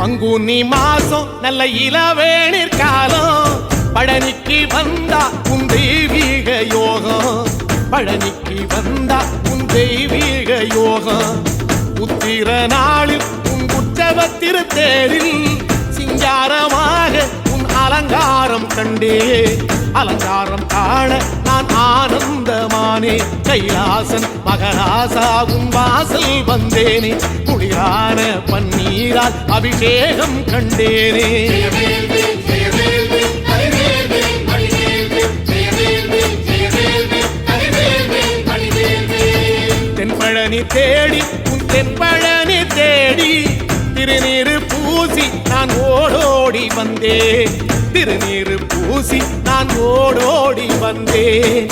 பங்குனி மாசம் நல்ல இளவேணிற் காலம் பழனிக்கு வந்தா உன் தெய்வீக யோகம் பழனிக்கு வந்தா உன் தெய்வீக யோகம் உத்திர நாளில் உன் உற்சவ திருத்தேரில் சிங்காரமாக உன் அலங்காரம் கண்டே அலங்காரம் காண நான் ஆனந்தமானே கைலாசன் மகராசா உன் வாசல் வந்தேனே குளிரான பன்னீரால் அபிஷேகம் கண்டேனே தென்பழனி தேடி உன் தென்பழனி தேடி திருநீரு பூசி நான் ஓடோடி வந்தேன் திருநீரு பூசி நான் ஓடோடி வந்தேன்